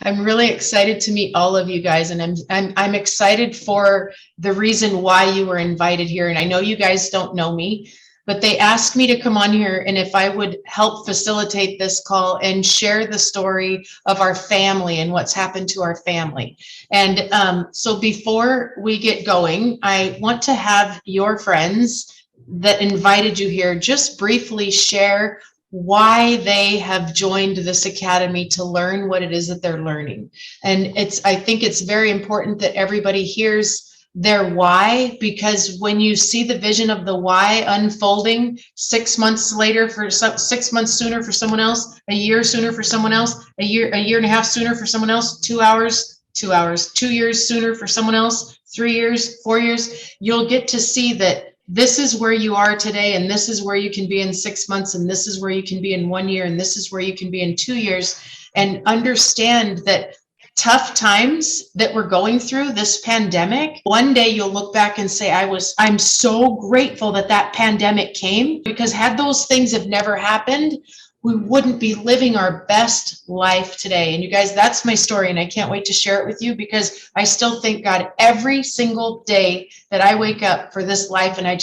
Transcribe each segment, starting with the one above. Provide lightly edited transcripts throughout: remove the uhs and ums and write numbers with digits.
I'm really excited to meet all of you guys, and I'm excited for the reason why you were invited here. And I know you guys don't know me, but they asked me to come on here and if I would help facilitate this call and share the story of our family and what's happened to our family. And so before we get going, I want to have your friends that invited you here just briefly share why they have joined this academy to learn what it is that they're learning. And I think it's very important that everybody hears their why, because when you see the vision of the why unfolding 6 months later for 6 months sooner for someone else, a year sooner for someone else, a year and a half sooner for someone else, 2 hours, 2 years sooner for someone else, 3 years, 4 years, you'll get to see that this is where you are today, and this is where you can be in 6 months, and this is where you can be in 1 year, and this is where you can be in 2 years, and understand that tough times that we're going through, this pandemic, one day you'll look back and say, I'm so grateful that that pandemic came, because had those things have never happened, we wouldn't be living our best life today. And you guys, that's my story, and I can't wait to share it with you, because I still thank God every single day that I wake up for this life. And I'm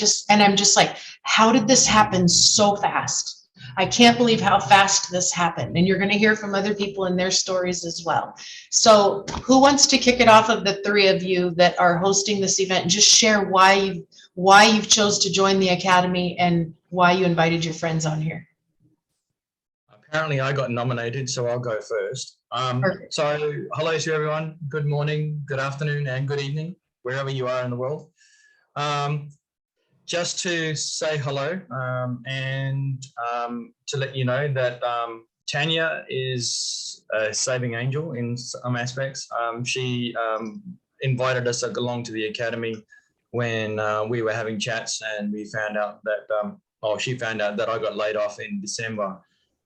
just like, how did this happen so fast? I can't believe how fast this happened. And you're going to hear from other people and their stories as well. So who wants to kick it off of the three of you that are hosting this event, and just share why you've chose to join the Academy and why you invited your friends on here? Apparently I got nominated, so I'll go first. So hello to everyone. Good morning, good afternoon, and good evening, wherever you are in the world. Just to say hello and to let you know that Tanya is a saving angel in some aspects. She invited us along to the Academy when we were having chats, and we found out that, she found out that I got laid off in December.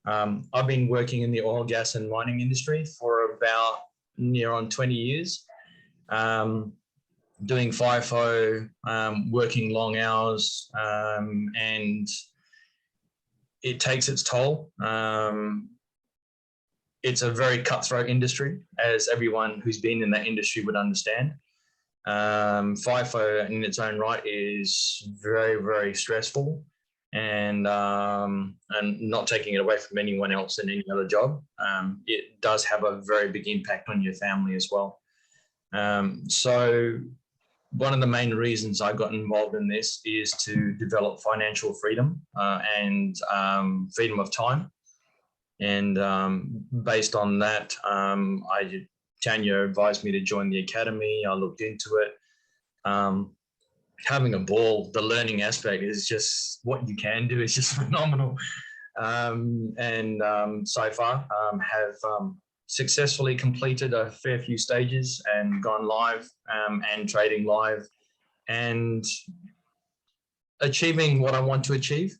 I've been working in the oil, gas and mining industry for about near on 20 years, doing FIFO, working long hours, and it takes its toll. It's a very cutthroat industry, as everyone who's been in that industry would understand. FIFO in its own right is very, very stressful. And not taking it away from anyone else in any other job, it does have a very big impact on your family as well. So one of the main reasons I got involved in this is to develop financial freedom and freedom of time. And based on that, Tanya advised me to join the Academy. I looked into it. Having a ball, the learning aspect is just what you can do. It's just phenomenal. So far have successfully completed a fair few stages and gone live and trading live and achieving what I want to achieve.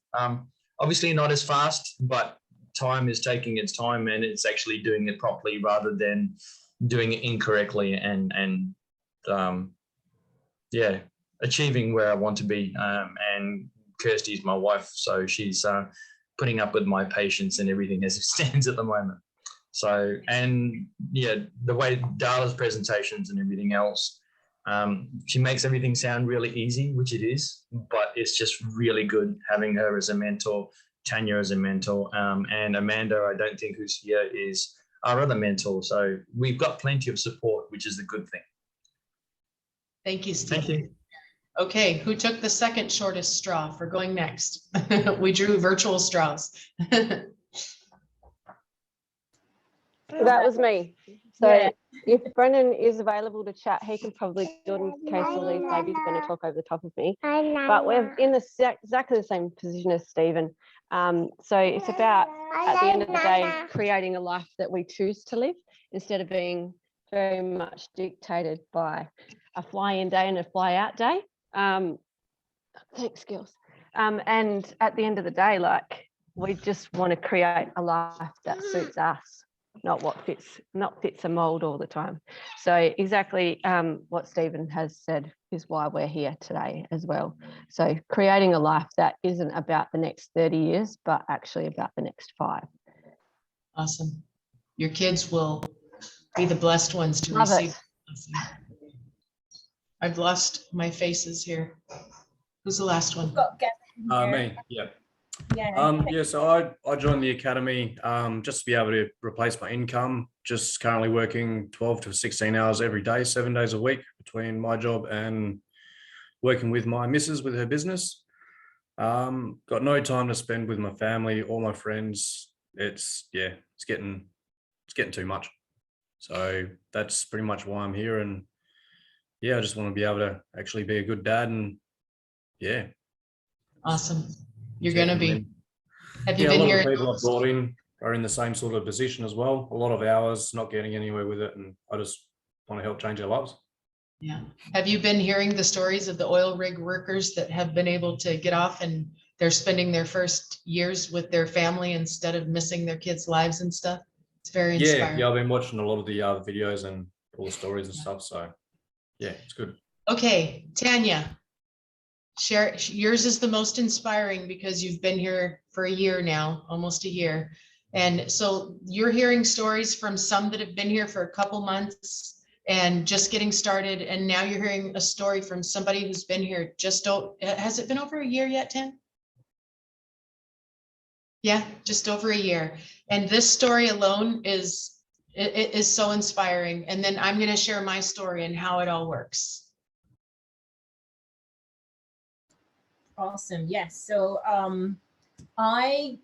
Obviously not as fast, but time is taking its time, and it's actually doing it properly rather than doing it incorrectly and achieving where I want to be. And Kirsty's my wife, so she's putting up with my patience and everything as it stands at the moment. So, and yeah, the way Darla's presentations and everything else, she makes everything sound really easy, which it is, but it's just really good having her as a mentor, Tanya as a mentor, and Amanda, I don't think who's here, is our other mentor. So we've got plenty of support, which is the good thing. Thank you, Steve. Thank you. Okay, who took the second shortest straw for going next? We drew virtual straws. That was me. So if Brendan is available to chat, he can probably do it in case all these babies are going to talk over the top of me. But we're in exactly the same position as Stephen. So it's about, at the end of the day, creating a life that we choose to live instead of being very much dictated by a fly-in day and a fly-out day. Thanks, girls. And at the end of the day, like, we just want to create a life that suits us, not fits a mold all the time. So exactly what Stephen has said is why we're here today as well. So creating a life that isn't about the next 30 years, but actually about the next 5. Awesome. Your kids will be the blessed ones to Love receive. it. I've lost my faces here. Who's the last one? Got Gavin here. Me, yeah. Yeah. So I joined the academy just to be able to replace my income. Just currently working 12 to 16 hours every day, 7 days a week between my job and working with my missus with her business. Got no time to spend with my family or my friends. It's getting too much. So that's pretty much why I'm here. And yeah, I just want to be able to actually be a good dad. And yeah. Awesome. You're going to be. Have you Yeah, been a lot here? of people I've brought in are in the same sort of position as well. A lot of hours, not getting anywhere with it. And I just want to help change their lives. Yeah. Have you been hearing the stories of the oil rig workers that have been able to get off and they're spending their first years with their family instead of missing their kids' lives and stuff? It's very inspiring. Yeah, I've been watching a lot of the videos and all the stories and stuff. So yeah, it's good. Okay, Tanya, share. Yours is the most inspiring because you've been here for a year now, almost a year. And so you're hearing stories from some that have been here for a couple months and just getting started. And now you're hearing a story from somebody who's been here has it been over a year yet, Tan? Yeah, just over a year. And this story alone is so inspiring. And then I'm going to share my story and how it all works. Awesome. Yes. So I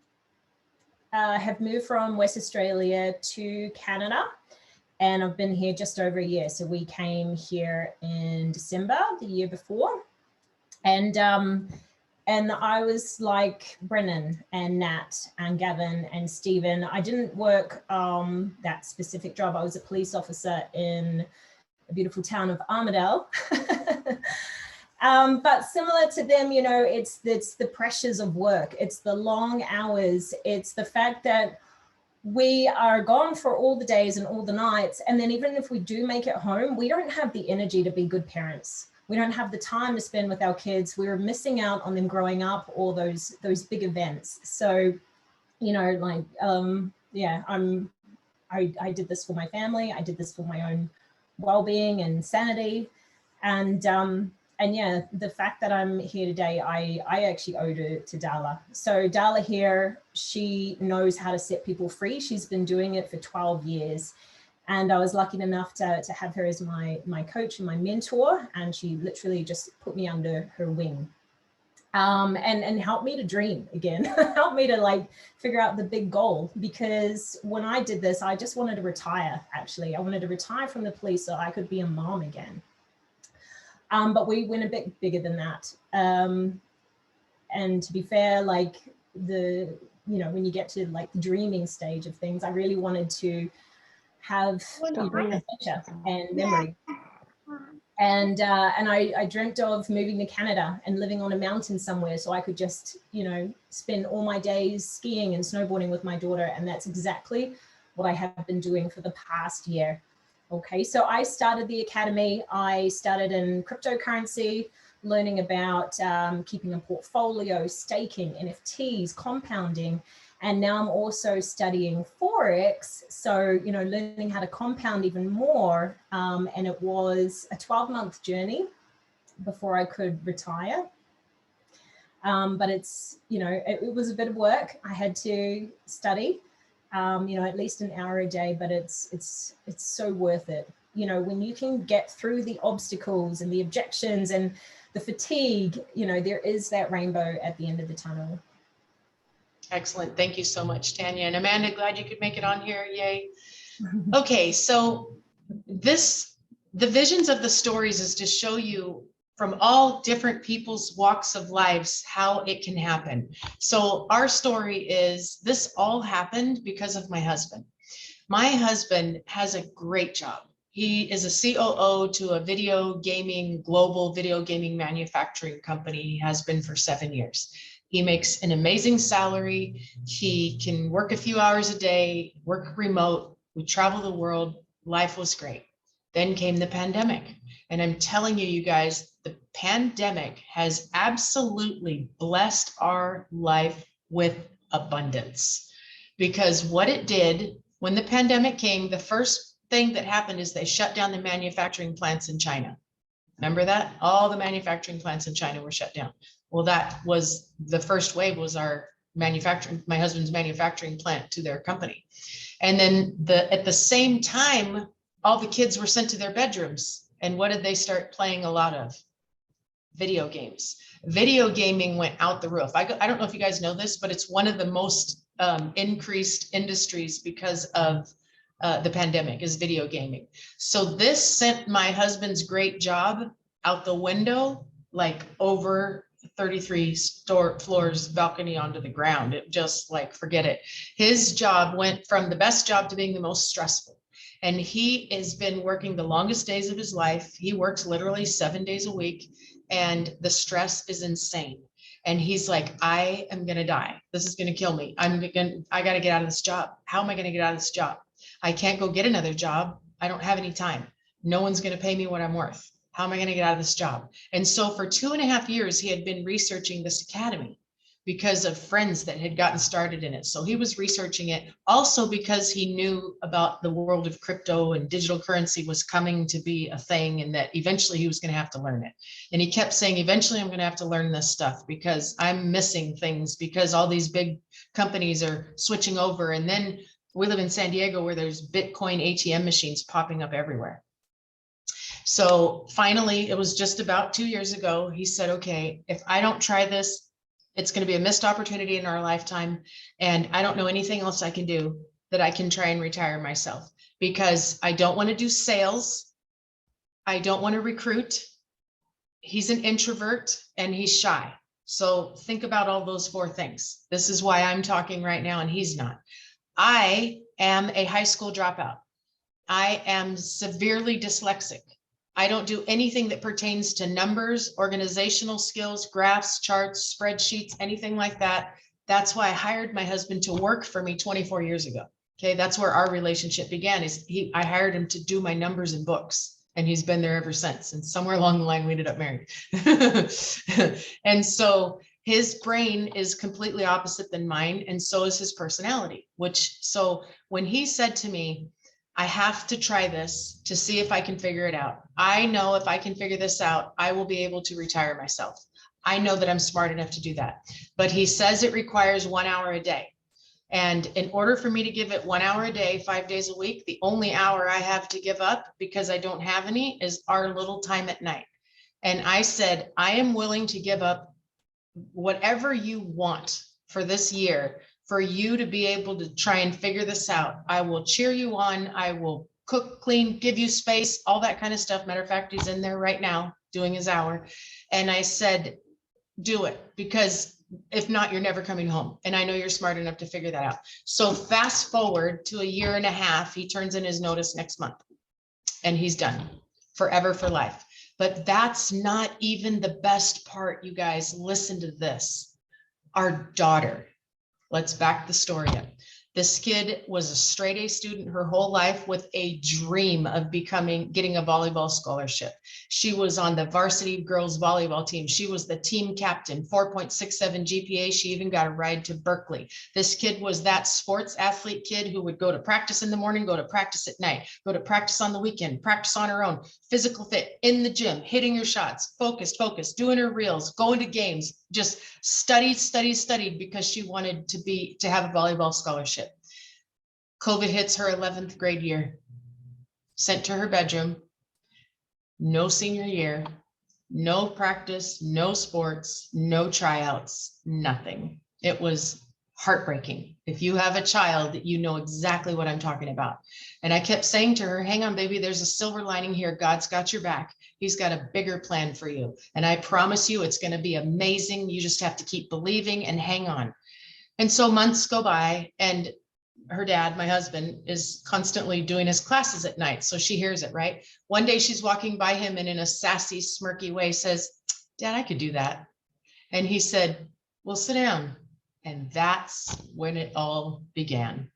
have moved from West Australia to Canada, and I've been here just over a year. So we came here in December the year before, and I was like Brennan and Nat and Gavin and Stephen. I didn't work that specific job. I was a police officer in the beautiful town of Armidale. But similar to them, you know, it's the pressures of work. It's the long hours. It's the fact that we are gone for all the days and all the nights. And then even if we do make it home, we don't have the energy to be good parents. We don't have the time to spend with our kids. We're missing out on them growing up or those big events. So, you know, like, yeah, I did this for my family. I did this for my own well-being and sanity. And yeah, the fact that I'm here today, I actually owe to Darla. So Darla here, she knows how to set people free. She's been doing it for 12 years. And I was lucky enough to have her as my coach and my mentor. And she literally just put me under her wing and helped me to dream again, helped me to like figure out the big goal. Because when I did this, I just wanted to retire, actually. I wanted to retire from the police so I could be a mom again. But we went a bit bigger than that. And to be fair, like when you get to like the dreaming stage of things, I really wanted to have adventure and memory. And I dreamt of moving to Canada and living on a mountain somewhere so I could just, spend all my days skiing and snowboarding with my daughter. And that's exactly what I have been doing for the past year. Okay, so I started the academy. I started in cryptocurrency, learning about keeping a portfolio, staking, NFTs, compounding. And now I'm also studying Forex. So, learning how to compound even more. And it was a 12-month journey before I could retire. But it's, it was a bit of work. I had to study. At least an hour a day, but it's so worth it. When you can get through the obstacles and the objections and the fatigue, there is that rainbow at the end of the tunnel. Excellent. Thank you so much, Tanya. And Amanda, glad you could make it on here. Yay. Okay, so the visions of the stories is to show you from all different people's walks of lives, how it can happen. So our story is this all happened because of my husband. My husband has a great job. He is a COO to a global video gaming manufacturing company. He has been for 7 years. He makes an amazing salary. He can work a few hours a day, work remote. We travel the world. Life was great. Then came the pandemic. And I'm telling you guys, the pandemic has absolutely blessed our life with abundance. Because what it did, when the pandemic came, the first thing that happened is they shut down the manufacturing plants in China. Remember that? All the manufacturing plants in China were shut down. Well, that was the first wave, was our manufacturing, my husband's manufacturing plant to their company. And then at the same time, all the kids were sent to their bedrooms. And what did they start playing a lot of? Video games. Video gaming went out the roof. I don't know if you guys know this, but it's one of the most increased industries because of the pandemic, is video gaming. So this sent my husband's great job out the window, like over 33 floors balcony onto the ground. It just like, forget it. His job went from the best job to being the most stressful. And he has been working the longest days of his life. He works literally 7 days a week, and the stress is insane. And he's like, I am going to die. This is going to kill me. I got to get out of this job. How am I going to get out of this job? I can't go get another job. I don't have any time. No one's going to pay me what I'm worth. How am I going to get out of this job? And so for 2.5 years, he had been researching this academy because of friends that had gotten started in it. So he was researching it also because he knew about the world of crypto and digital currency was coming to be a thing, and that eventually he was going to have to learn it. And he kept saying, eventually I'm going to have to learn this stuff because I'm missing things, because all these big companies are switching over. And then we live in San Diego, where there's Bitcoin ATM machines popping up everywhere. So finally, it was just about 2 years ago, he said, okay, if I don't try this, it's going to be a missed opportunity in our lifetime. And I don't know anything else I can do that I can try and retire myself, because I don't want to do sales. I don't want to recruit. He's an introvert and he's shy. So think about all those 4 things. This is why I'm talking right now and he's not. I am a high school dropout. I am severely dyslexic. I don't do anything that pertains to numbers, organizational skills, graphs, charts, spreadsheets, anything like that. That's why I hired my husband to work for me 24 years ago. Okay, that's where our relationship began. I hired him to do my numbers and books, and he's been there ever since. And somewhere along the line, we ended up married. And so his brain is completely opposite than mine, and so is his personality. So when he said to me, I have to try this to see if I can figure it out. I know if I can figure this out, I will be able to retire myself. I know that I'm smart enough to do that. But he says it requires 1 hour a day. And in order for me to give it 1 hour a day, 5 days a week, the only hour I have to give up, because I don't have any, is our little time at night. And I said, I am willing to give up whatever you want for this year, for you to be able to try and figure this out. I will cheer you on. I will cook, clean, give you space, all that kind of stuff. Matter of fact, he's in there right now doing his hour. And I said, do it, because if not, you're never coming home. And I know you're smart enough to figure that out. So fast forward to 1.5 years, he turns in his notice next month and he's done forever, for life. But that's not even the best part, you guys. Listen to this. Our daughter, let's back the story up. This kid was a straight A student her whole life with a dream of getting a volleyball scholarship. She was on the varsity girls volleyball team. She was the team captain, 4.67 GPA. She even got a ride to Berkeley. This kid was that sports athlete kid who would go to practice in the morning, go to practice at night, go to practice on the weekend, practice on her own, physical fit, in the gym, hitting her shots, focused, doing her reels, going to games, just studied because she wanted to have a volleyball scholarship. COVID hits her 11th grade year, sent to her bedroom, no senior year, no practice, no sports, no tryouts, nothing. It was heartbreaking. If you have a child, you know exactly what I'm talking about. And I kept saying to her, hang on, baby, there's a silver lining here. God's got your back. He's got a bigger plan for you. And I promise you, it's going to be amazing. You just have to keep believing and hang on. And so months go by, and her dad, my husband, is constantly doing his classes at night. So she hears it, right? One day she's walking by him and in a sassy, smirky way says, Dad, I could do that. And he said, well, sit down. And that's when it all began.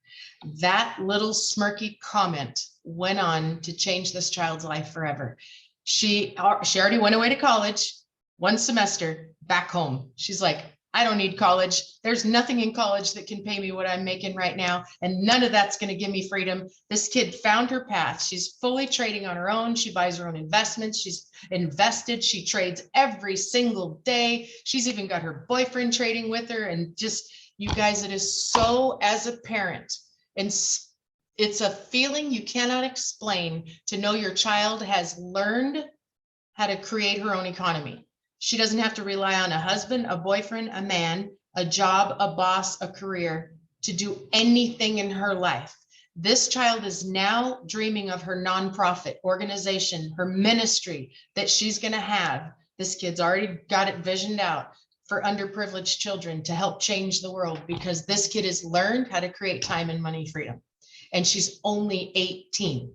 That little smirky comment went on to change this child's life forever. She already went away to college, 1 semester back home. She's like, I don't need college. There's nothing in college that can pay me what I'm making right now. And none of that's going to give me freedom. This kid found her path. She's fully trading on her own. She buys her own investments. She's invested. She trades every single day. She's even got her boyfriend trading with her. And just, you guys, it is so, as a parent, and it's a feeling you cannot explain to know your child has learned how to create her own economy. She doesn't have to rely on a husband, a boyfriend, a man, a job, a boss, a career to do anything in her life. This child is now dreaming of her nonprofit organization, her ministry that she's going to have. This kid's already got it visioned out for underprivileged children to help change the world, because this kid has learned how to create time and money freedom. And she's only 18.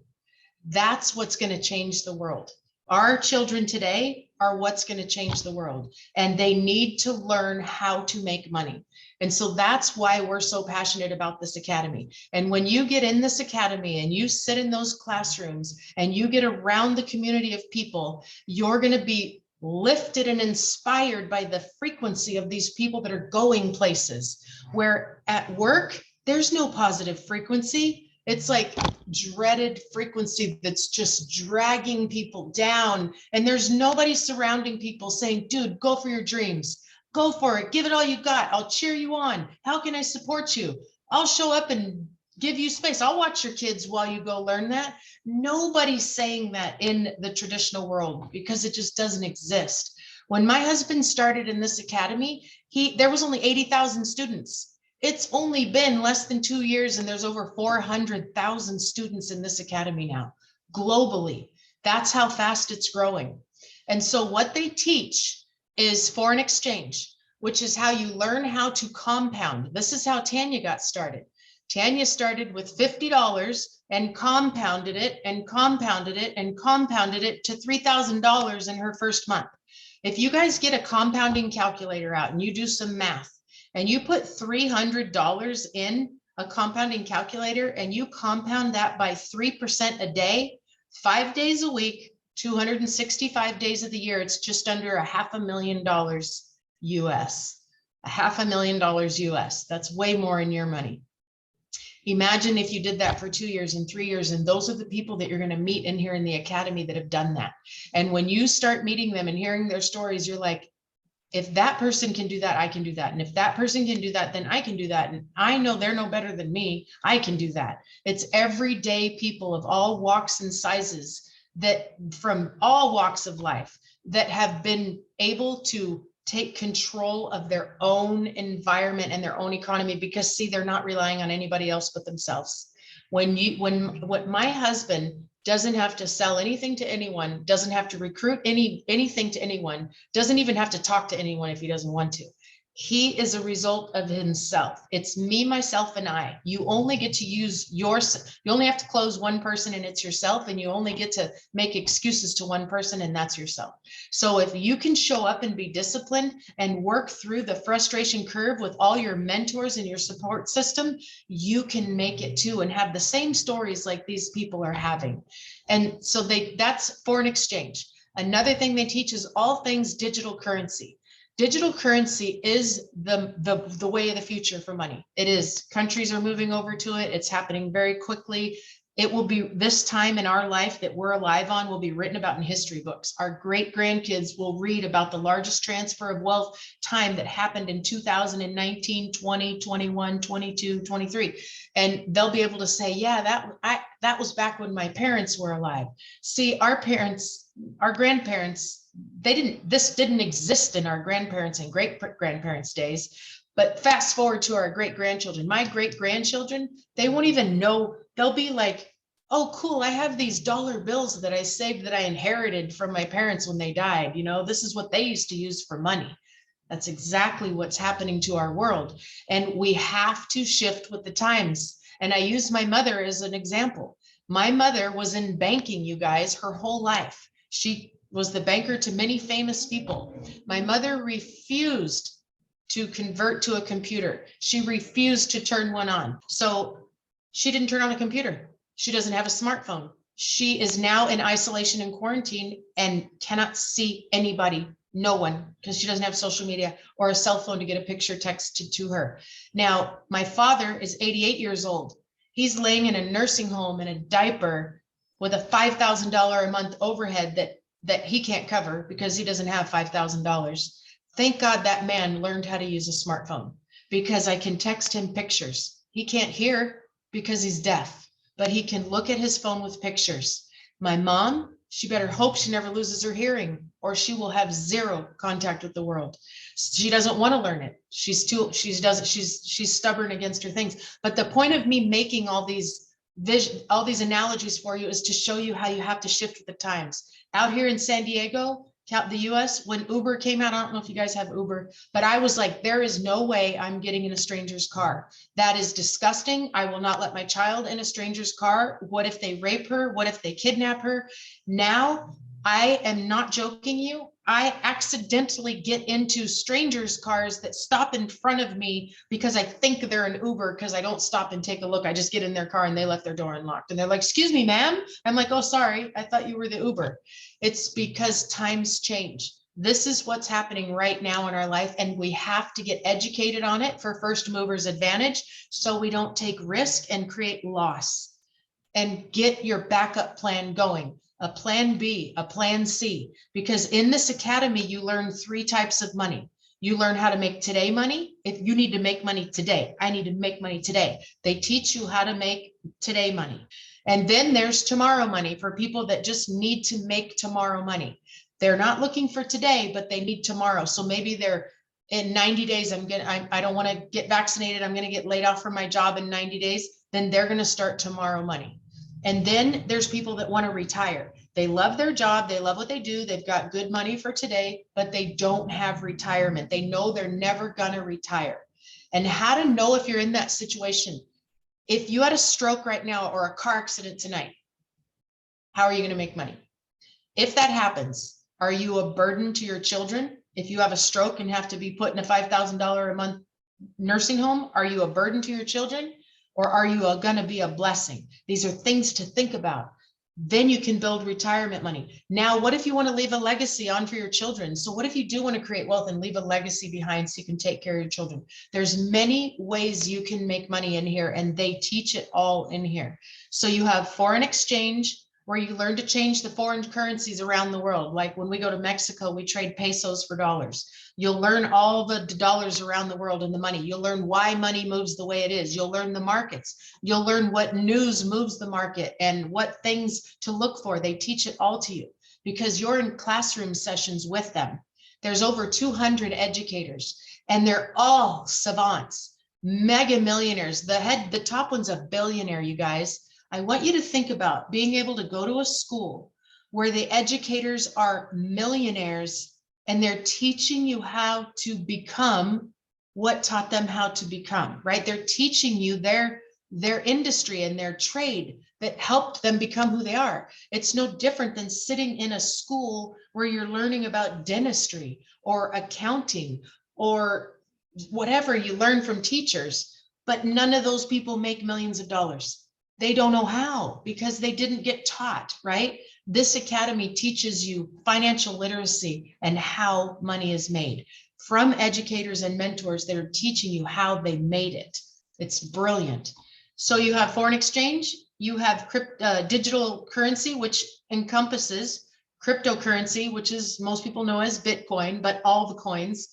That's what's going to change the world. Our children today are what's going to change the world, and they need to learn how to make money. And so that's why we're so passionate about this academy. And when you get in this academy and you sit in those classrooms and you get around the community of people, you're going to be lifted and inspired by the frequency of these people that are going places where at work, there's no positive frequency. It's like dreaded frequency that's just dragging people down. And there's nobody surrounding people saying, dude, go for your dreams. Go for it. Give it all you got. I'll cheer you on. How can I support you? I'll show up and give you space. I'll watch your kids while you go learn that. Nobody's saying that in the traditional world because it just doesn't exist. When my husband started in this academy, there was only 80,000 students. It's only been less than 2 years and there's over 400,000 students in this academy now, globally. That's how fast it's growing. And so what they teach is foreign exchange, which is how you learn how to compound. This is how Tanya got started. Tanya started with $50 and compounded it and compounded it and compounded it to $3,000 in her first month. If you guys get a compounding calculator out and you do some math, and you put $300 in a compounding calculator and you compound that by 3% a day, 5 days a week, 265 days of the year, it's just under $500,000 US. $500,000 US. That's way more in your money. Imagine if you did that for 2 years and 3 years, and those are the people that you're going to meet in here in the academy that have done that. And when you start meeting them and hearing their stories, you're like, if that person can do that, I can do that. And if that person can do that, then I can do that. And I know they're no better than me. I can do that. It's everyday people of all walks and sizes, that from all walks of life, that have been able to take control of their own environment and their own economy, because see, they're not relying on anybody else but themselves. What my husband doesn't have to sell anything to anyone, doesn't have to recruit anything to anyone, doesn't even have to talk to anyone if he doesn't want to. He is a result of himself. It's me, myself, and I. You only get to use yours. You only have to close one person and it's yourself, and you only get to make excuses to one person and that's yourself. So if you can show up and be disciplined and work through the frustration curve with all your mentors and your support system, you can make it too and have the same stories like these people are having. And so that's foreign exchange. Another thing they teach is all things digital currency. Digital currency is the way of the future for money. It is. Countries are moving over to it. It's happening very quickly. It will be, this time in our life that we're alive on will be written about in history books. Our great grandkids will read about the largest transfer of wealth time that happened in 2019, 20, 21, 22, 23. And they'll be able to say, yeah, that was back when my parents were alive. See, our parents, our grandparents, this didn't exist in our grandparents and great grandparents' days. But fast forward to our great grandchildren, my great grandchildren, they won't even know. They'll be like, oh, cool, I have these dollar bills that I saved, that I inherited from my parents when they died. You know, this is what they used to use for money. That's exactly what's happening to our world. And we have to shift with the times. And I use my mother as an example. My mother was in banking, you guys, her whole life. She was the banker to many famous people. My mother refused to convert to a computer. She refused to turn one on. So she didn't turn on a computer. She doesn't have a smartphone. She is now in isolation and quarantine and cannot see anybody No one, because she doesn't have social media or a cell phone to get a picture texted to her. Now, my father is 88 years old. He's laying in a nursing home in a diaper with a $5,000 a month overhead that he can't cover because he doesn't have $5,000. Thank God that man learned how to use a smartphone, because I can text him pictures. He can't hear because he's deaf, but he can look at his phone with pictures. My mom, she better hope she never loses her hearing, or she will have zero contact with the world. She doesn't want to learn it. She's stubborn against her things. But the point of me making all these analogies for you is to show you how you have to shift with the times. Out here in San Diego, the US, when Uber came out, I don't know if you guys have Uber, but I was like, there is no way I'm getting in a stranger's car. That is disgusting. I will not let my child in a stranger's car. What if they rape her? What if they kidnap her? Now, I am not joking you. I accidentally get into strangers' cars that stop in front of me because I think they're an Uber, because I don't stop and take a look. I just get in their car and they left their door unlocked. And they're like, excuse me, ma'am. I'm like, oh, sorry. I thought you were the Uber. It's because times change. This is what's happening right now in our life. And we have to get educated on it for first movers advantage, so we don't take risk and create loss. And get your backup plan going. A plan B, a plan C, because in this academy, you learn 3 types of money. You learn how to make today money. If you need to make money today, I need to make money today. They teach you how to make today money. And then there's tomorrow money for people that just need to make tomorrow money. They're not looking for today, but they need tomorrow. So maybe they're in 90 days, I don't want to get vaccinated. I'm going to get laid off from my job in 90 days. Then they're going to start tomorrow money. And then there's people that want to retire. They love their job. They love what they do. They've got good money for today, but they don't have retirement. They know they're never going to retire. And how to know if you're in that situation. If you had a stroke right now or a car accident tonight, how are you going to make money? If that happens, are you a burden to your children? If you have a stroke and have to be put in a $5,000 a month nursing home, are you a burden to your children? Or are you going to be a blessing? These are things to think about. Then you can build retirement money. Now, what if you want to leave a legacy on for your children? So what if you do want to create wealth and leave a legacy behind so you can take care of your children? There's many ways you can make money in here, and they teach it all in here. So you have foreign exchange, where you learn to change the foreign currencies around the world. Like when we go to Mexico, we trade pesos for dollars. You'll learn all the dollars around the world and the money. You'll learn why money moves the way it is. You'll learn the markets. You'll learn what news moves the market and what things to look for. They teach it all to you because you're in classroom sessions with them. There's over 200 educators, and they're all savants, mega millionaires. The top one's a billionaire, you guys. I want you to think about being able to go to a school where the educators are millionaires and they're teaching you how to become what taught them how to become, right? They're teaching you their industry and their trade that helped them become who they are. It's no different than sitting in a school where you're learning about dentistry or accounting or whatever you learn from teachers, but none of those people make millions of dollars. They don't know how because they didn't get taught, right? This academy teaches you financial literacy and how money is made from educators and mentors that are teaching you how they made it. It's brilliant. So you have foreign exchange, you have digital currency, which encompasses cryptocurrency, which is most people know as Bitcoin, but all the coins.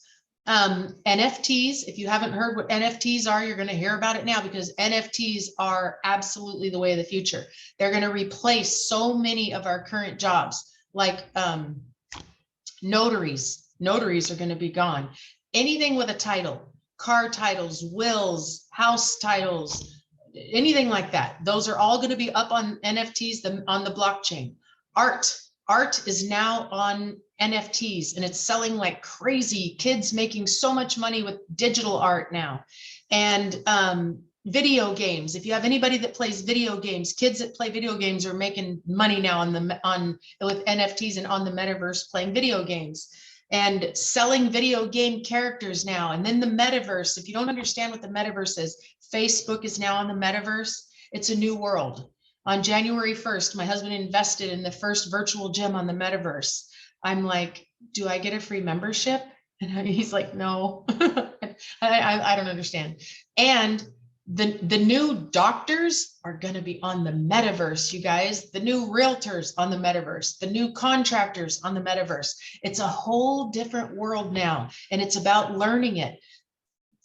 NFTs, if you haven't heard what NFTs are, you're going to hear about it now because NFTs are absolutely the way of the future. They're going to replace so many of our current jobs, like notaries. Notaries are going to be gone. Anything with a title, car titles, wills, house titles, anything like that. Those are all going to be up on NFTs, on the blockchain. Art is now on NFTs and it's selling like crazy. Kids making so much money with digital art now. And video games. If you have anybody that plays video games, kids that play video games are making money now with NFTs and on the metaverse playing video games and selling video game characters now. And then the metaverse, if you don't understand what the metaverse is, Facebook is now on the metaverse. It's a new world. On January 1st, my husband invested in the first virtual gym on the metaverse. I'm like, do I get a free membership? And he's like, no, I don't understand. And the new doctors are going to be on the metaverse, you guys, the new realtors on the metaverse, the new contractors on the metaverse. It's a whole different world now. And it's about learning it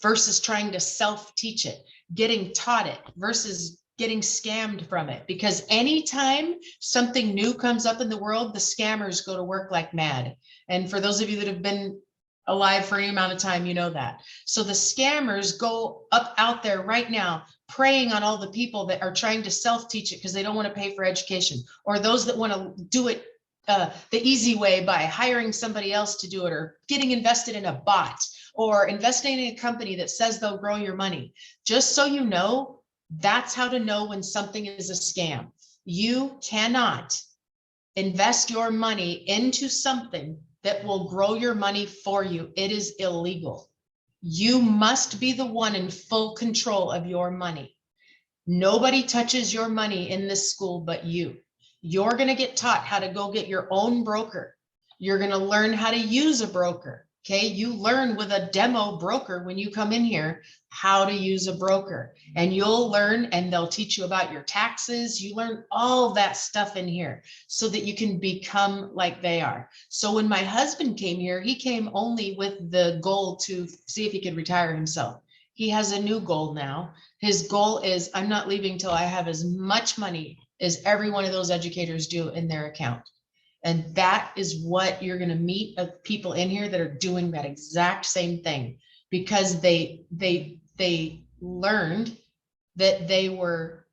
versus trying to self-teach it, getting taught it versus getting scammed from it. Because anytime something new comes up in the world, the scammers go to work like mad. And for those of you that have been alive for any amount of time, you know that. So the scammers go up out there right now, preying on all the people that are trying to self-teach it because they don't want to pay for education, or those that want to do it the easy way by hiring somebody else to do it, or getting invested in a bot, or investing in a company that says they'll grow your money. Just so you know, that's how to know when something is a scam. You cannot invest your money into something that will grow your money for you. It is illegal. You must be the one in full control of your money. Nobody touches your money in this school but you. You're going to get taught how to go get your own broker. You're going to learn how to use a broker. Okay, you learn with a demo broker when you come in here how to use a broker, and you'll learn, and they'll teach you about your taxes. You learn all that stuff in here so that you can become like they are. So when my husband came here, he came only with the goal to see if he could retire himself. He has a new goal now. His goal is, I'm not leaving till I have as much money as every one of those educators do in their account. And that is what you're going to meet of people in here that are doing that exact same thing, because they learned that they were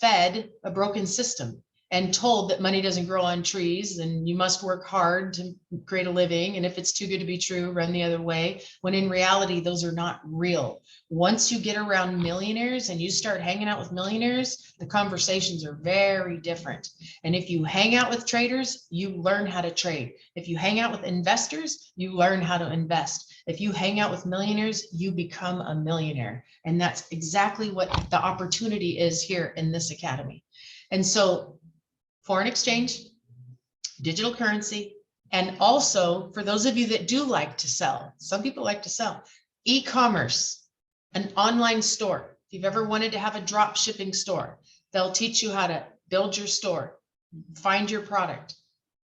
fed a broken system and told that money doesn't grow on trees and you must work hard to create a living. And if it's too good to be true, run the other way. When in reality, those are not real. Once you get around millionaires and you start hanging out with millionaires, the conversations are very different. And if you hang out with traders, you learn how to trade. If you hang out with investors, you learn how to invest. If you hang out with millionaires, you become a millionaire. And that's exactly what the opportunity is here in this academy. And so foreign exchange, digital currency, and also for those of you that do like to sell, some people like to sell, e-commerce, an online store. If you've ever wanted to have a drop shipping store, they'll teach you how to build your store, find your product,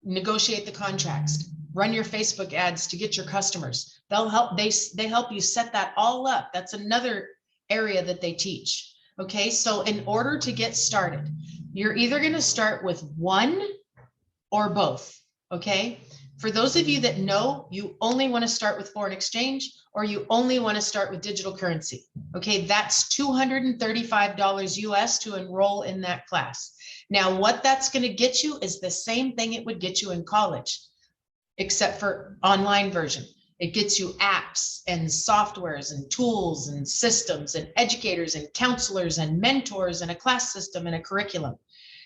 negotiate the contracts, run your Facebook ads to get your customers. They'll help, they help you set that all up. That's another area that they teach. Okay, so in order to get started, you're either going to start with one or both. Okay, for those of you that know you only want to start with foreign exchange, or you only want to start with digital currency. Okay, that's $235 US to enroll in that class. Now, what that's going to get you is the same thing it would get you in college, except for online version. It gets you apps and softwares and tools and systems and educators and counselors and mentors and a class system and a curriculum.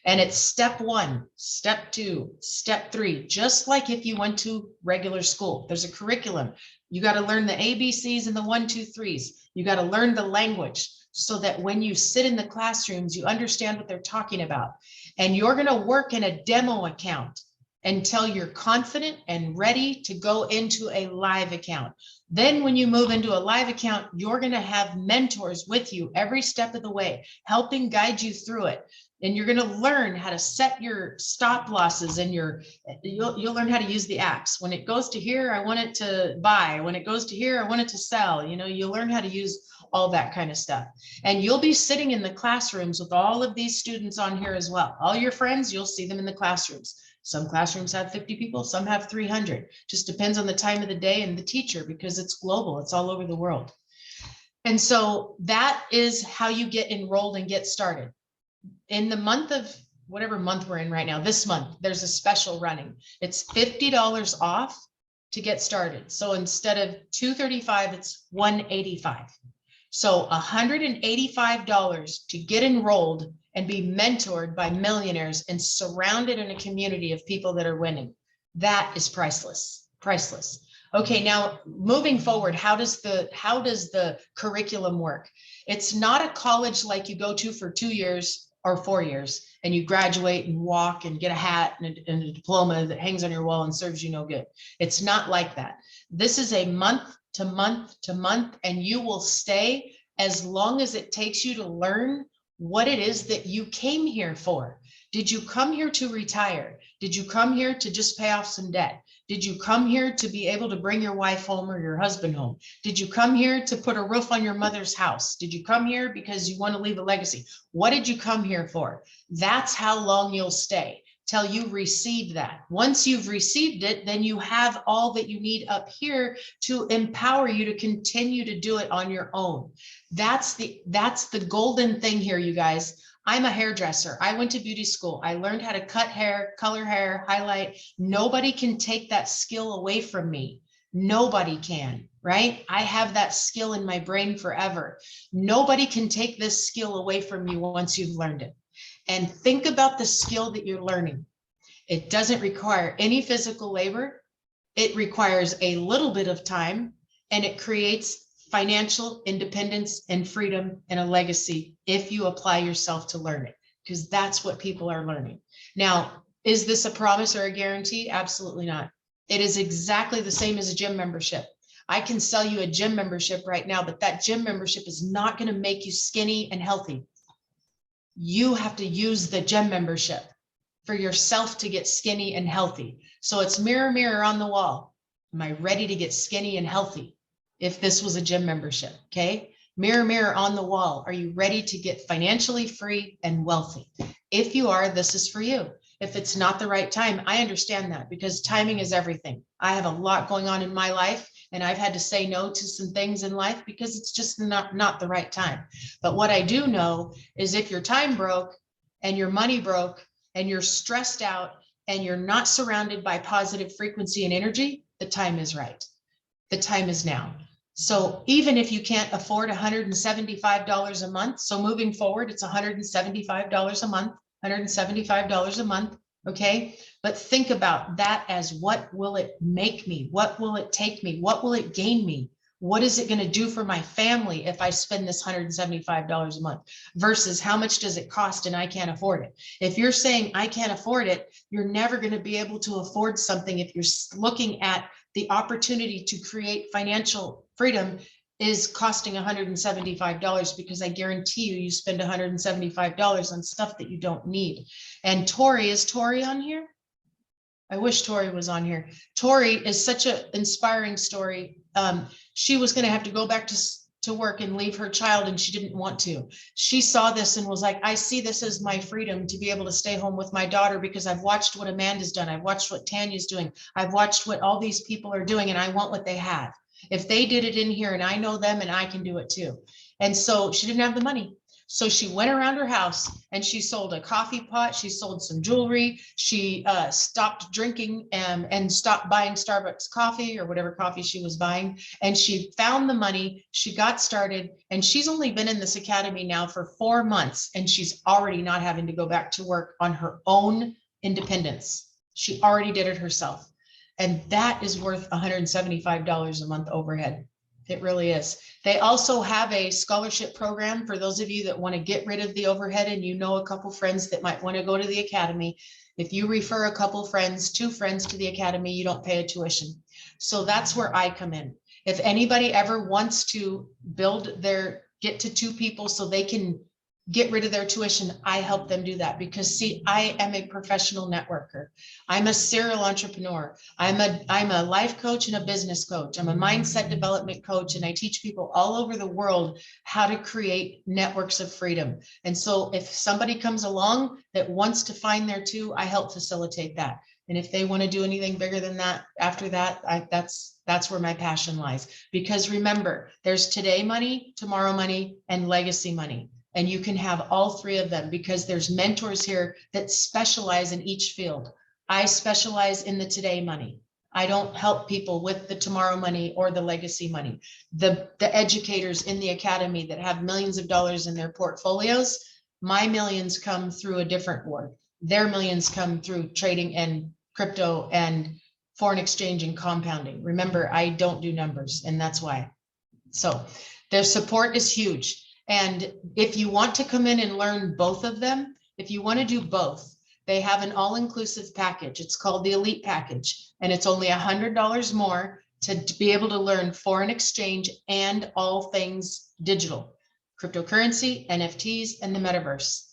And it's step 1, step 2, step 3, just like if you went to regular school. There's a curriculum. You got to learn the ABCs and the 1, 2, 3s. You got to learn the language so that when you sit in the classrooms, you understand what they're talking about. And you're going to work in a demo account until you're confident and ready to go into a live account. Then when you move into a live account, you're going to have mentors with you every step of the way, helping guide you through it. And you're going to learn how to set your stop losses, and you'll learn how to use the apps. When it goes to here, I want it to buy. When it goes to here, I want it to sell. You know, you'll learn how to use all that kind of stuff. And you'll be sitting in the classrooms with all of these students on here as well. All your friends, you'll see them in the classrooms. Some classrooms have 50 people, some have 300. Just depends on the time of the day and the teacher, because it's global, it's all over the world. And so that is how you get enrolled and get started. In the month of whatever month we're in right now, this month, there's a special running. It's $50 off to get started. So instead of $235, it's $185. So $185 to get enrolled and be mentored by millionaires and surrounded in a community of people that are winning. That is priceless, priceless. Okay, now moving forward, how does the curriculum work? It's not a college like you go to for 2 years or 4 years, and you graduate and walk and get a hat and a diploma that hangs on your wall and serves you no good. It's not like that. This is a month to month to month, and you will stay as long as it takes you to learn what it is that you came here for. Did you come here to retire? Did you come here to just pay off some debt? Did you come here to be able to bring your wife home or your husband home? Did you come here to put a roof on your mother's house? Did you come here because you want to leave a legacy? What did you come here for? That's how long you'll stay, till you receive that. Once you've received it, then you have all that you need up here to empower you to continue to do it on your own. That's the golden thing here, you guys. I'm a hairdresser. I went to beauty school. I learned how to cut hair, color hair, highlight. Nobody can take that skill away from me. Nobody can, right? I have that skill in my brain forever. Nobody can take this skill away from you once you've learned it. And think about the skill that you're learning. It doesn't require any physical labor. It requires a little bit of time, and it creates financial independence and freedom and a legacy if you apply yourself to learn it, because that's what people are learning. Now, is this a promise or a guarantee? Absolutely not. It is exactly the same as a gym membership. I can sell you a gym membership right now, but that gym membership is not going to make you skinny and healthy. You have to use the gym membership for yourself to get skinny and healthy. So it's mirror, mirror on the wall. Am I ready to get skinny and healthy? If this was a gym membership, okay? Mirror, mirror on the wall. Are you ready to get financially free and wealthy? If you are, this is for you. If it's not the right time, I understand that, because timing is everything. I have a lot going on in my life, and I've had to say no to some things in life because it's just not the right time. But what I do know is if your time broke and your money broke and you're stressed out and you're not surrounded by positive frequency and energy, the time is right. The time is now. So even if you can't afford $175 a month, so moving forward, it's $175 a month, $175 a month, okay? But think about that as, what will it make me? What will it take me? What will it gain me? What is it going to do for my family if I spend this $175 a month versus how much does it cost and I can't afford it? If you're saying I can't afford it, you're never going to be able to afford something. If you're looking at the opportunity to create financial freedom is costing $175, because I guarantee you, you spend $175 on stuff that you don't need. And Tori, is Tori on here? I wish Tori was on here. Tori is such an inspiring story. She was going to have to go back to work and leave her child, and she didn't want to. She saw this and was like, I see this as my freedom to be able to stay home with my daughter, because I've watched what Amanda's done. I've watched what Tanya's doing. I've watched what all these people are doing, and I want what they have. If they did it in here and I know them, and I can do it too. And so she didn't have the money. So she went around her house and she sold a coffee pot. She sold some jewelry. She stopped drinking and stopped buying Starbucks coffee or whatever coffee she was buying. And she found the money. She got started, and she's only been in this academy now for 4 months, and she's already not having to go back to work on her own independence. She already did it herself. And that is worth $175 a month overhead. It really is. They also have a scholarship program for those of you that want to get rid of the overhead, and you know a couple friends that might want to go to the academy. If you refer a couple friends, 2 friends to the academy, you don't pay a tuition. So that's where I come in. If anybody ever wants to get to 2 people so they can get rid of their tuition, I help them do that, because see, I am a professional networker. I'm a serial entrepreneur. I'm a life coach and a business coach. I'm a mindset development coach, and I teach people all over the world how to create networks of freedom. And so if somebody comes along that wants to find their 2, I help facilitate that. And if they want to do anything bigger than that, after that, that's where my passion lies. Because remember, there's today money, tomorrow money, and legacy money. And you can have all 3 of them, because there's mentors here that specialize in each field. I specialize in the today money. I don't help people with the tomorrow money or the legacy money. The educators in the academy that have millions of dollars in their portfolios, my millions come through a different work. Their millions come through trading and crypto and foreign exchange and compounding. Remember, I don't do numbers, and that's why. So their support is huge. And if you want to come in and learn both of them, If you want to do both, they have an all-inclusive package. It's called the Elite Package, and it's only $100 more to be able to learn foreign exchange and all things digital, cryptocurrency, NFTs, and the metaverse.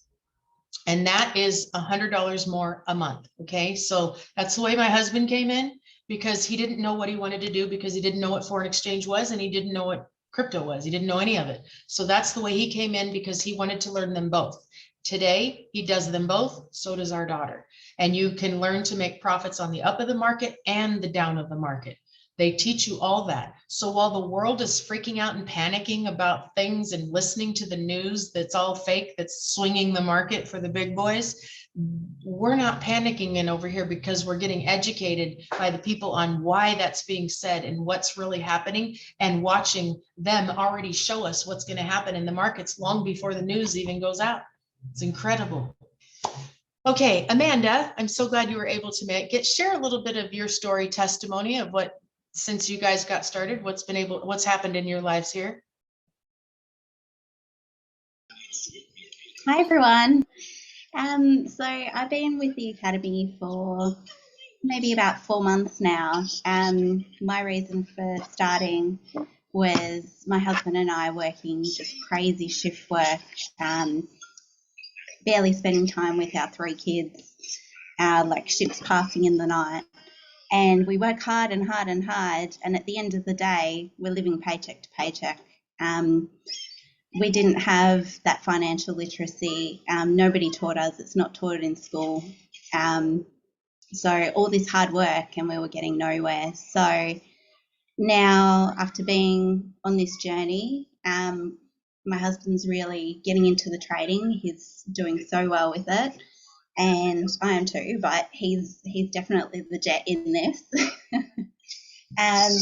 And that is $100 more a month. Okay, so that's the way my husband came in, because he didn't know what he wanted to do, because he didn't know what foreign exchange was, and he didn't know what crypto was. He didn't know any of it. So that's the way he came in, because he wanted to learn them both. Today, he does them both. So does our daughter. And you can learn to make profits on the up of the market and the down of the market. They teach you all that. So while the world is freaking out and panicking about things and listening to the news that's all fake, that's swinging the market for the big boys, we're not panicking in over here, because we're getting educated by the people on why that's being said and what's really happening, and watching them already show us what's going to happen in the markets long before the news even goes out. It's incredible. Okay, Amanda, I'm so glad you were able to share a little bit of your story testimony of what, since you guys got started, what's happened in your lives here. Hi everyone. So I've been with the Academy for maybe about 4 months now. My reason for starting was my husband and I working just crazy shift work, barely spending time with our 3 kids, like ships passing in the night. And we work hard and hard and hard. And at the end of the day, we're living paycheck to paycheck. We didn't have that financial literacy. Nobody taught us. It's not taught in school. So all this hard work, and we were getting nowhere. So now, after being on this journey, my husband's really getting into the trading. He's doing so well with it. And I am too, but he's definitely the jet in this. And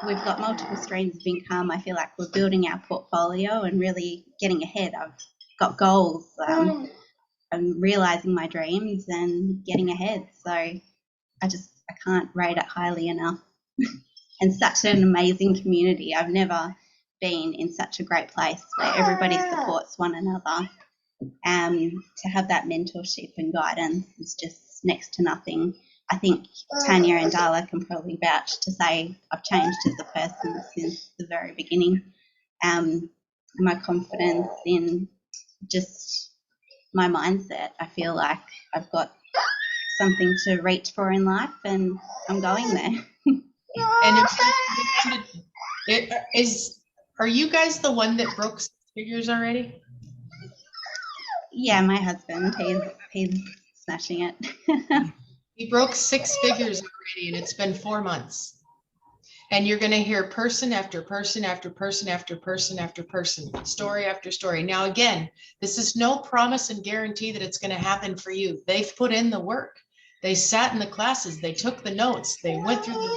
we've got multiple streams of income. I feel like we're building our portfolio and really getting ahead. I've got goals. I'm realising my dreams and getting ahead. So I can't rate it highly enough. And such an amazing community. I've never been in such a great place where everybody supports one another. To have that mentorship and guidance is just next to nothing. I think Tanya and Darla can probably vouch to say I've changed as a person since the very beginning. My confidence in just my mindset, I feel like I've got something to reach for in life, and I'm going there. And are you guys the one that broke 6 figures already? Yeah, my husband, he's smashing it. He broke 6 figures already, and it's been 4 months. And you're going to hear person after person after person after person after person, story after story. Now, again, this is no promise and guarantee that it's going to happen for you. They've put in the work. They sat in the classes. They took the notes. They went through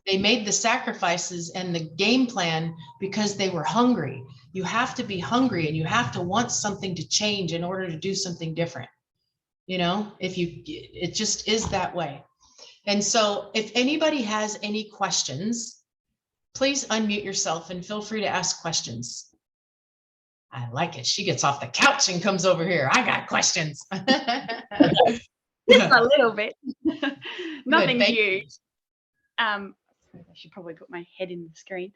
they made the sacrifices and the game plan because they were hungry. You have to be hungry, and you have to want something to change in order to do something different. You know, it just is that way. And so if anybody has any questions, please unmute yourself and feel free to ask questions. I like it. She gets off the couch and comes over here. I got questions. Just a little bit. Nothing Good, huge. I should probably put my head in the screen.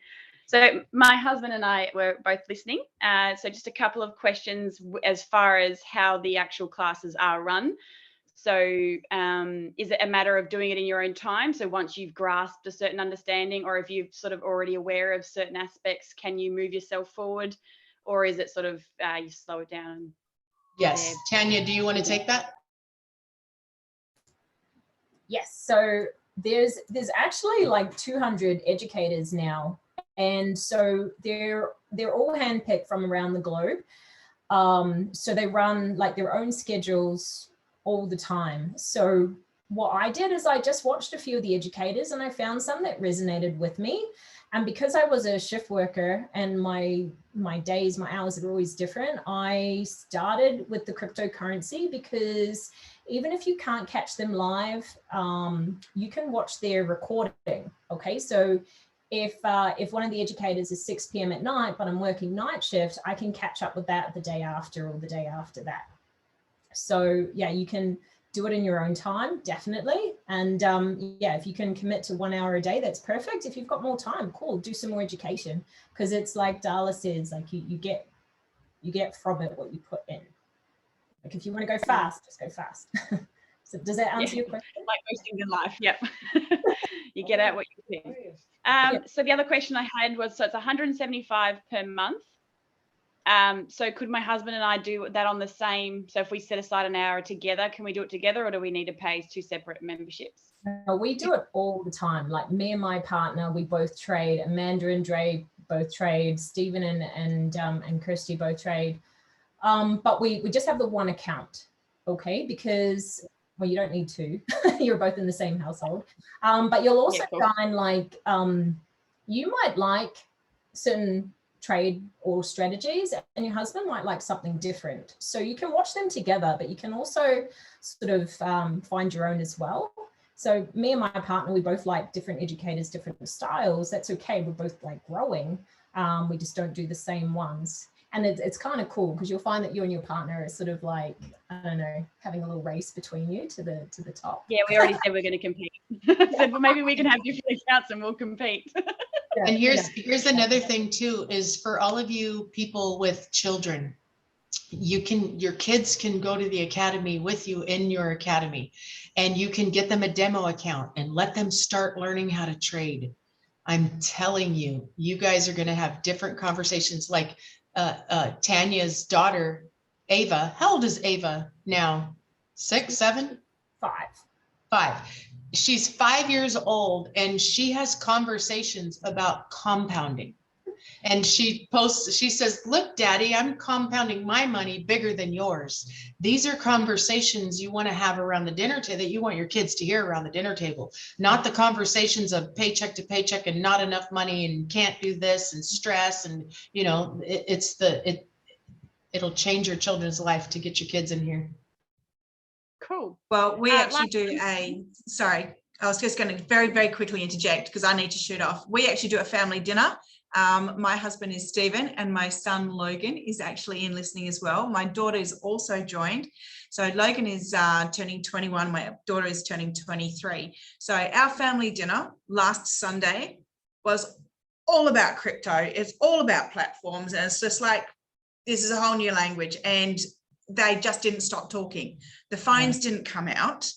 So my husband and I were both listening. So just a couple of questions as far as how the actual classes are run. So is it a matter of doing it in your own time? So once you've grasped a certain understanding, or if you're sort of already aware of certain aspects, can you move yourself forward? Or is it sort of you slow it down? Yes. Tanya, do you want to take that? Yes. So there's actually like 200 educators now. And so they're all handpicked from around the globe. So they run like their own schedules all the time. So what I did is I just watched a few of the educators, and I found some that resonated with me. And because I was a shift worker and my hours are always different, I started with the cryptocurrency, because even if you can't catch them live, you can watch their recording. Okay, so if one of the educators is 6 p.m. at night, but I'm working night shift, I can catch up with that the day after or the day after that. So yeah, you can do it in your own time, definitely. And yeah, if you can commit to 1 hour a day, that's perfect. If you've got more time, cool, do some more education, because it's like Darla says, like you get from it what you put in. Like if you want to go fast, just go fast. So does that answer your question? Like most things in life, yep. You get out what you can. So the other question I had was, so it's 175 per month. So could my husband and I do that on the same, so if we set aside an hour together, can we do it together, or do we need to pay 2 separate memberships? No, we do it all the time. Like me and my partner, we both trade. Amanda and Dre both trade. Stephen and Kirsty both trade. But we just have the one account, okay? Because, well, you don't need two. You're both in the same household. But you'll also find like, you might like certain trade or strategies, and your husband might like something different. So you can watch them together, but you can also sort of find your own as well. So me and my partner, we both like different educators, different styles. That's okay. We're both like growing. We just don't do the same ones. And it's kind of cool because you'll find that you and your partner are sort of like, I don't know, having a little race between you to the top. Yeah, we already said we're going to compete. So but maybe we can have different accounts and we'll compete. Yeah, And here's another thing too, is for all of you people with children, your kids can go to the academy with you in your academy, and you can get them a demo account and let them start learning how to trade. I'm telling you, you guys are going to have different conversations. Like Tanya's daughter, Ava. How old is Ava now? 6, 7? 5. She's 5 years old, and she has conversations about compounding. And she says, look, Daddy, I'm compounding my money bigger than yours. These are conversations you want to have around the dinner table, that you want your kids to hear around the dinner table, not the conversations of paycheck to paycheck and not enough money and can't do this and stress. And, you know, it'll change your children's life to get your kids in here. Cool. Well, we actually do sorry, I was just going to very, very quickly interject because I need to shoot off. We actually do a family dinner. My husband is Stephen and my son Logan is actually in listening as well. My daughter is also joined. So Logan is turning 21. My daughter is turning 23. So our family dinner last Sunday was all about crypto. It's all about platforms. And it's just like, this is a whole new language. And they just didn't stop talking. The phones didn't come out.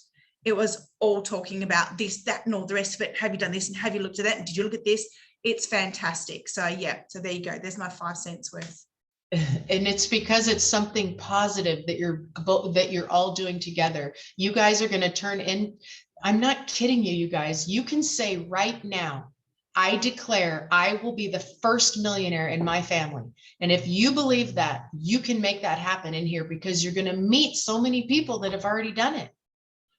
It was all talking about this, that, and all the rest of it. Have you done this? And have you looked at that? And did you look at this? It's fantastic. So yeah, so there you go. There's my 5 cents worth. And it's because it's something positive that you're all doing together. You guys are going to turn in. I'm not kidding you, you guys. You can say right now, I declare I will be the first millionaire in my family. And if you believe that, you can make that happen in here, because you're going to meet so many people that have already done it.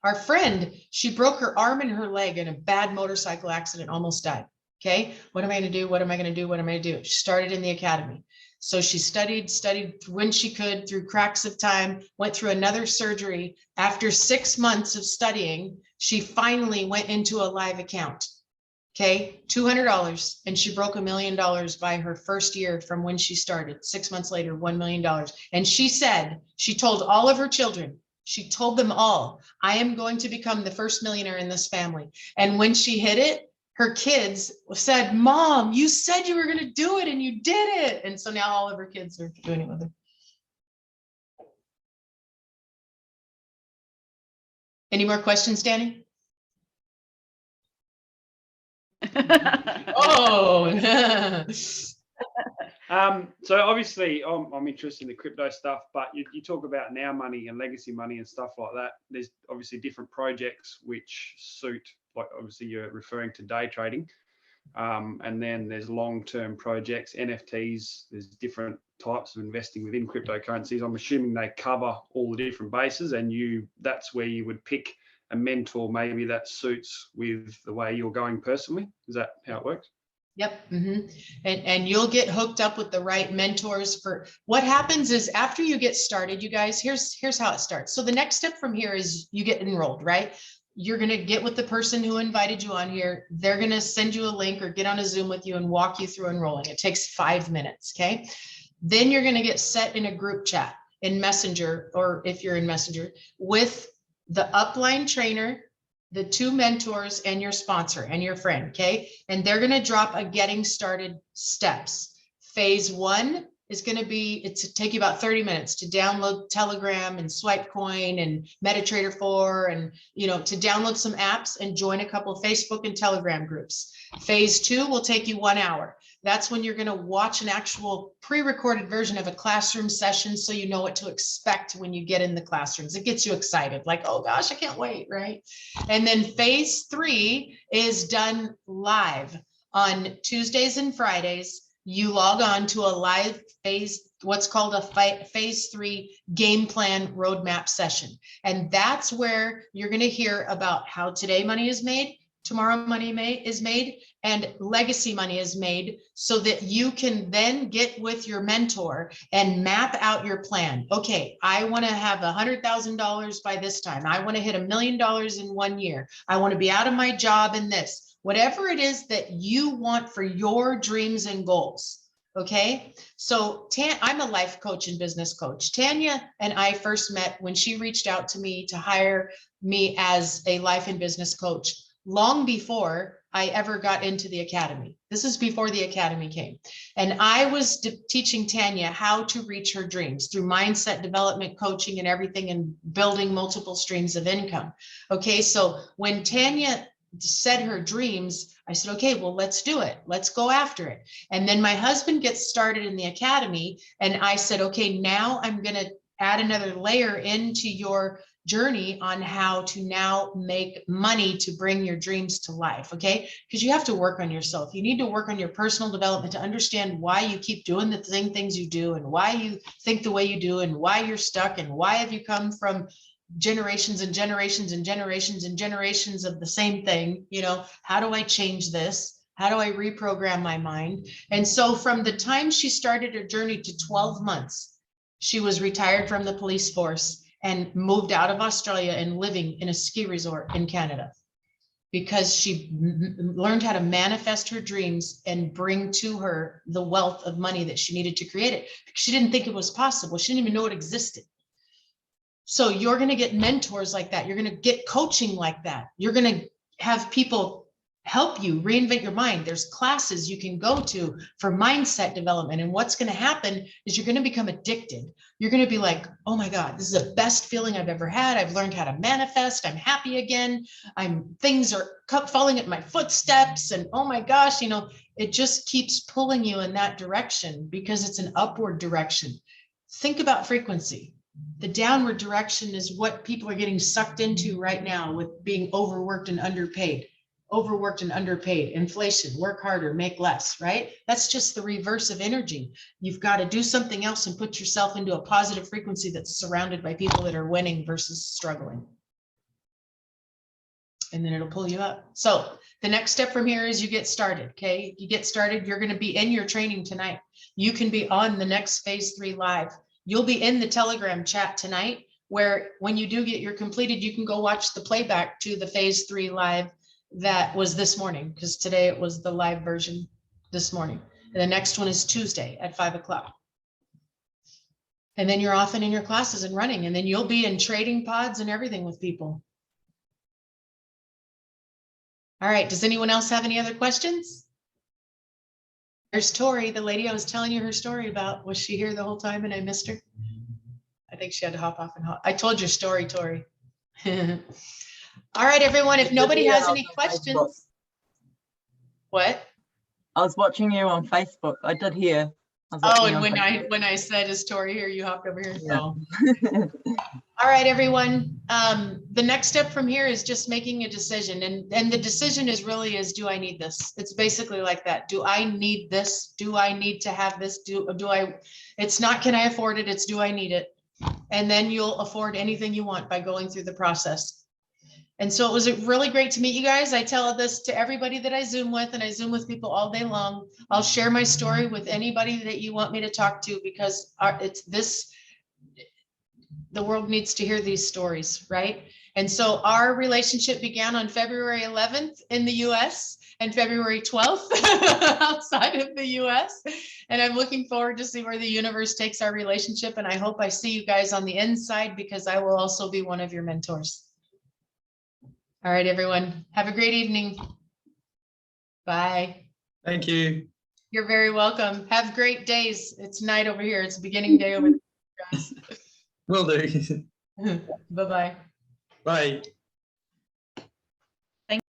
Our friend, she broke her arm and her leg in a bad motorcycle accident, almost died. Okay, what am I going to do? What am I going to do? What am I going to do? She started in the academy. So she studied when she could, through cracks of time, went through another surgery. After 6 months of studying, she finally went into a live account. Okay, $200, and she broke $1 million by her first year from when she started. 6 months later, $1 million. And she said, she told all of her children, she told them all, I am going to become the first millionaire in this family. And when she hit it, her kids said, Mom, you said you were going to do it and you did it. And so now all of her kids are doing it with her. Any more questions, Danny? Oh, so obviously I'm interested in the crypto stuff, but you talk about now money and legacy money and stuff like that. There's obviously different projects which suit, like obviously you're referring to day trading, and then there's long-term projects, NFTs. There's different types of investing within cryptocurrencies. I'm assuming they cover all the different bases, and that's where you would pick a mentor maybe that suits with the way you're going personally. Is that how it works? Yep. Mm-hmm. And you'll get hooked up with the right mentors. For what happens is, after you get started, you guys, here's how it starts. So the next step from here is you get enrolled, right? you're going to get with the person who invited you on here. They're going to send you a link or get on a Zoom with you and walk you through enrolling. It takes 5 minutes. Okay. Then you're going to get set in a group chat in Messenger, or if you're in Messenger, with the upline trainer, the 2 mentors, and your sponsor and your friend. Okay. And they're going to drop a getting started steps. Phase 1 is going to be, it's take you about 30 minutes to download Telegram and Swipecoin and MetaTrader 4, and, you know, to download some apps and join a couple of Facebook and Telegram groups. Phase 2 will take you 1 hour. That's when you're going to watch an actual pre-recorded version of a classroom session, so you know what to expect when you get in the classrooms. It gets you excited, like, oh gosh, I can't wait, right? And then phase 3 is done live on Tuesdays and Fridays. You log on to a live phase, what's called a phase 3 game plan roadmap session. And that's where you're going to hear about how today money is made, tomorrow money is made, and legacy money is made, so that you can then get with your mentor and map out your plan. Okay, I want to have $100,000 by this time. I want to hit $1 million in 1 year. I want to be out of my job in this. Whatever it is that you want for your dreams and goals. Okay, so I'm a life coach and business coach. Tanya and I first met when she reached out to me to hire me as a life and business coach, long before I ever got into the academy. This is before the academy came. And I was teaching Tanya how to reach her dreams through mindset development, coaching, and everything, and building multiple streams of income. Okay, so when Tanya said her dreams, I said, okay, well, let's do it. Let's go after it. And then my husband gets started in the academy, and I said, okay, now I'm going to add another layer into your journey on how to now make money to bring your dreams to life. Okay, because you have to work on yourself. You need to work on your personal development to understand why you keep doing the same things you do, and why you think the way you do, and why you're stuck, and why have you come from generations and generations and generations and generations of the same thing. You know, how do I change this? How do I reprogram my mind? And so from the time she started her journey to 12 months, she was retired from the police force and moved out of Australia and living in a ski resort in Canada, because she learned how to manifest her dreams and bring to her the wealth of money that she needed to create it. She didn't think it was possible. She didn't even know it existed. So you're going to get mentors like that. You're going to get coaching like that. You're going to have people help you reinvent your mind. There's classes you can go to for mindset development. And what's going to happen is you're going to become addicted. You're going to be like, oh my God, this is the best feeling I've ever had. I've learned how to manifest. I'm happy again. Things are falling at my footsteps. And oh my gosh, you know, it just keeps pulling you in that direction, because it's an upward direction. Think about frequency. The downward direction is what people are getting sucked into right now, with being overworked and underpaid. Overworked and underpaid, inflation, work harder, make less, right? That's just the reverse of energy. You've got to do something else and put yourself into a positive frequency that's surrounded by people that are winning versus struggling. And then it'll pull you up. So the next step from here is you get started, okay? You get started, you're going to be in your training tonight. You can be on the next phase 3 live. You'll be in the Telegram chat tonight, where when you do get your completed, you can go watch the playback to the phase 3 live that was this morning, because today it was the live version this morning. And the next one is Tuesday at 5 o'clock. And then you're off and in your classes and running, and then you'll be in trading pods and everything with people. All right, does anyone else have any other questions? There's Tori, the lady I was telling you her story about. Was she here the whole time and I missed her? I think she had to hop off and hop. I told your story, Tori. All right, everyone, if nobody has any questions. What? I was watching you on Facebook. I did hear. Oh, and when I said, is Tori here, you hopped over here. Yeah. So. All right, everyone. The next step from here is just making a decision. And the decision is really is, do I need this? It's basically like that. Do I need this? Do I need to have this? It's not, can I afford it? It's, do I need it? And then you'll afford anything you want by going through the process. And so it was really great to meet you guys. I tell this to everybody that I Zoom with, and I Zoom with people all day long. I'll share my story with anybody that you want me to talk to, because the world needs to hear these stories, right? And so our relationship began on February 11th in the US and February 12th outside of the US. And I'm looking forward to see where the universe takes our relationship. And I hope I see you guys on the inside, because I will also be one of your mentors. All right, everyone. Have a great evening. Bye. Thank you. You're very welcome. Have great days. It's night over here. It's beginning day over there, guys. Will do. Bye-bye. Bye.